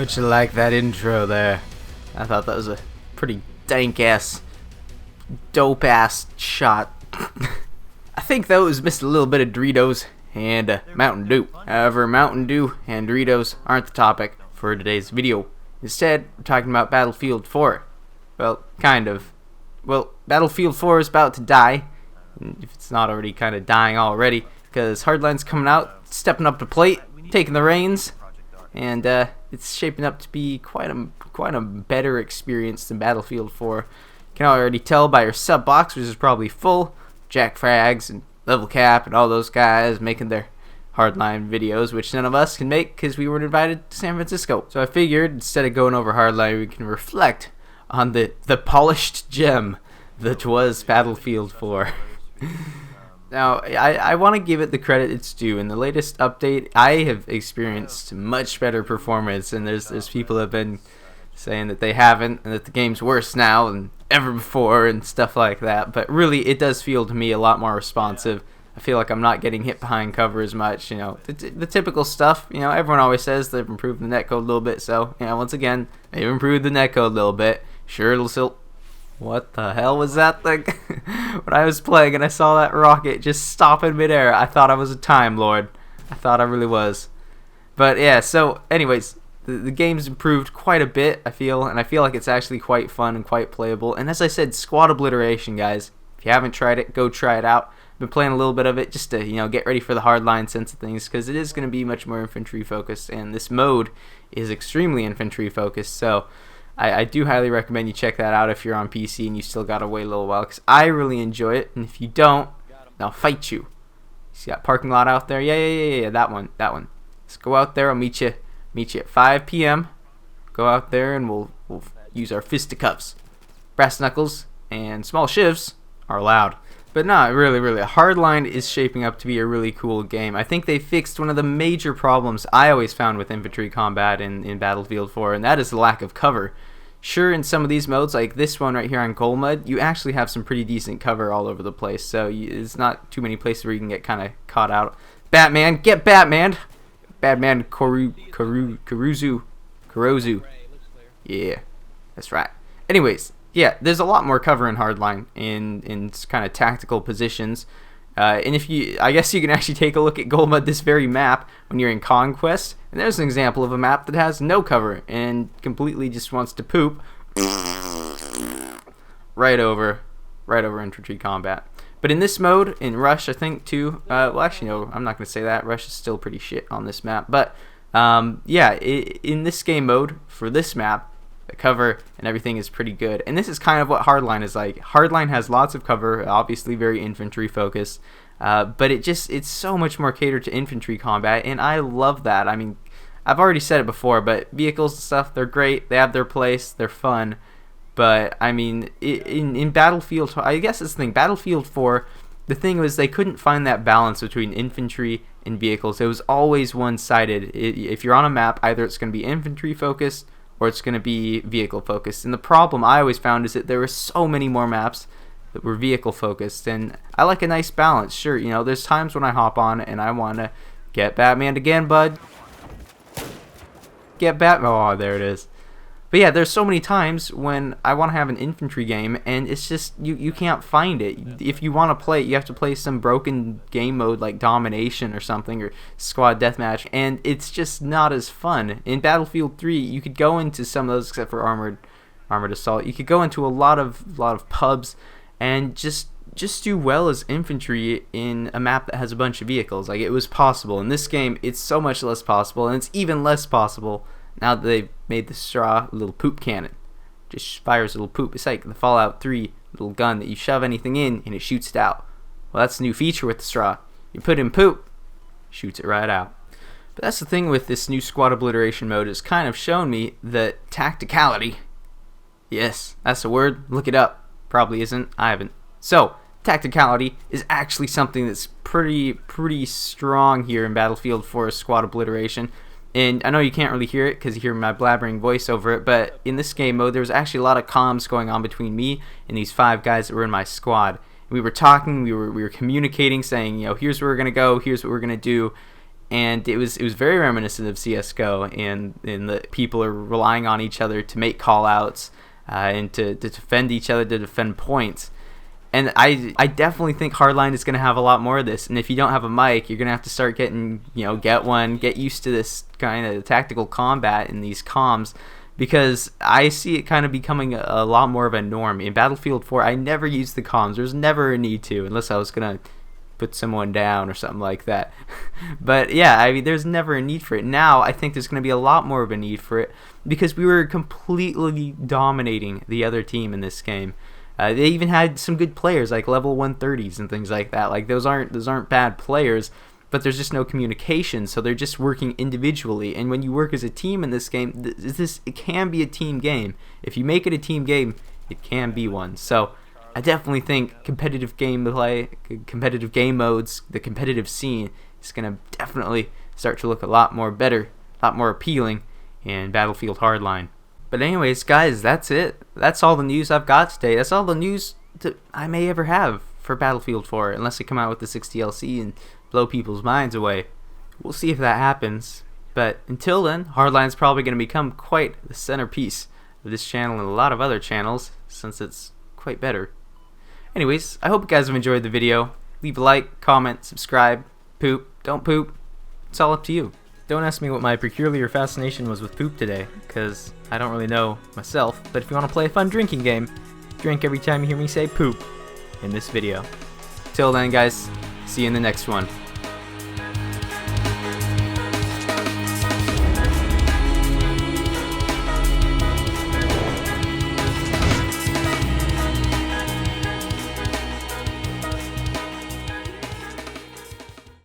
How'd you like that intro there? I thought that was a pretty dank-ass, dope-ass shot. I think those missed a little bit of Doritos and Mountain Dew. However, Mountain Dew and Doritos aren't the topic for today's video. Instead, we're talking about Battlefield 4. Well, kind of. Well, Battlefield 4 is about to die, if it's not already kind of dying already, because Hardline's coming out, stepping up to plate, taking the reins, and it's shaping up to be quite a better experience than Battlefield 4. You can already tell by your sub box, which is probably full. Jack Frags and Level Cap and all those guys making their Hardline videos, which none of us can make because we weren't invited to San Francisco. So I figured instead of going over Hardline, we can reflect on the polished gem that was Battlefield 4. Now, I want to give it the credit it's due. In the latest update, I have experienced much better performance, and there's people that have been saying that they haven't, and that the game's worse now than ever before, and stuff like that. But really, it does feel to me a lot more responsive. I feel like I'm not getting hit behind cover as much. You know, the typical stuff. You know, everyone always says they've improved the netcode a little bit. So, you know, once again, they've improved the netcode a little bit. Sure, it'll still... What the hell was that thing? When I was playing and I saw that rocket just stop in midair, I thought I was a Time Lord. I thought I really was. But yeah, so anyways, the game's improved quite a bit, I feel, and I feel like it's actually quite fun and quite playable. And as I said, squad obliteration, guys. If you haven't tried it, go try it out. I've been playing a little bit of it just to, you know, get ready for the hardline sense of things, because it is going to be much more infantry focused, and this mode is extremely infantry focused. So I do highly recommend you check that out if you're on PC and you still gotta wait a little while, because I really enjoy it. And if you don't, I'll fight you. See that parking lot out there? Yeah, that one. Let's go out there. I'll meet you at 5 p.m. Go out there and we'll use our fisticuffs. Brass knuckles and small shivs are allowed. But no, really, Hardline is shaping up to be a really cool game. I think they fixed one of the major problems I always found with infantry combat in Battlefield 4, and that is the lack of cover. Sure, in some of these modes, like this one right here on Goodnight, you actually have some pretty decent cover all over the place, so it's not too many places where you can get kind of caught out. Batman, get Batman! Batman Kurozu. Yeah, that's right. Anyways, yeah, there's a lot more cover in Hardline in kind of tactical positions. And I guess you can actually take a look at Goldmud, this very map, when you're in Conquest. And there's an example of a map that has no cover and completely just wants to poop right over infantry combat. But in this mode, in Rush, I think too. Well, actually, no, I'm not going to say that. Rush is still pretty shit on this map. But yeah, in this game mode for this map, the cover and everything is pretty good, and this is kind of what Hardline is like. Hardline has lots of cover, obviously very infantry focused, but it's so much more catered to infantry combat, and I love that. I mean, I've already said it before, but vehicles and stuff, they're great, they have their place, they're fun, but I mean, in Battlefield, I guess it's the thing, Battlefield 4, the thing was they couldn't find that balance between infantry and vehicles. It was always one-sided. If you're on a map, either it's going to be infantry focused or it's going to be vehicle focused. And the problem I always found is that there were so many more maps that were vehicle focused, and I like a nice balance. Sure, you know, there's times when I hop on and I want to get Batman again, bud. Get Batman. Oh, there it is. But yeah, there's so many times when I want to have an infantry game, and it's just, you can't find it. If you want to play it, you have to play some broken game mode like Domination or something, or Squad Deathmatch, and it's just not as fun. In Battlefield 3, you could go into some of those, except for Armored Assault, you could go into a lot of pubs and just do well as infantry in a map that has a bunch of vehicles. Like, it was possible. In this game, it's so much less possible, and it's even less possible now that they've made the straw a little poop cannon. Just fires a little poop. It's like the Fallout 3 little gun that you shove anything in and it shoots it out. Well, that's a new feature with the straw. You put in poop, shoots it right out. But that's the thing with this new squad obliteration mode. It's kind of shown me that tacticality, yes, that's a word, look it up. Probably isn't, I haven't. So, tacticality is actually something that's pretty strong here in Battlefield 4 squad obliteration. And I know you can't really hear it because you hear my blabbering voice over it, but in this game mode, there was actually a lot of comms going on between me and these 5 guys that were in my squad. We were talking, we were communicating, saying, you know, here's where we're going to go, here's what we're going to do. and it was very reminiscent of CS:GO, and the people are relying on each other to make call outs and to defend each other, to defend points. And I definitely think Hardline is going to have a lot more of this. And if you don't have a mic, you're going to have to start getting, get one, get used to this kind of tactical combat in these comms, because I see it kind of becoming a lot more of a norm. In Battlefield 4, I never used the comms. There's never a need to, unless I was going to put someone down or something like that. But yeah, I mean, there's never a need for it. Now, I think there's going to be a lot more of a need for it, because we were completely dominating the other team in this game. They even had some good players, like level 130s and things like that. Like those aren't bad players, but there's just no communication, so they're just working individually. And when you work as a team in this game, it can be a team game. If you make it a team game, it can be one. So I definitely think competitive gameplay, competitive game modes, the competitive scene is going to definitely start to look a lot more better, a lot more appealing in Battlefield Hardline. But anyways, guys, that's it. That's all the news I've got today. That's all the news that I may ever have for Battlefield 4, unless they come out with the 6 DLC and blow people's minds away. We'll see if that happens. But until then, Hardline's probably going to become quite the centerpiece of this channel and a lot of other channels, since it's quite better. Anyways, I hope you guys have enjoyed the video. Leave a like, comment, subscribe, poop, don't poop. It's all up to you. Don't ask me what my peculiar fascination was with poop today, because I don't really know myself. But if you want to play a fun drinking game, drink every time you hear me say poop in this video. Till then, guys, see you in the next one.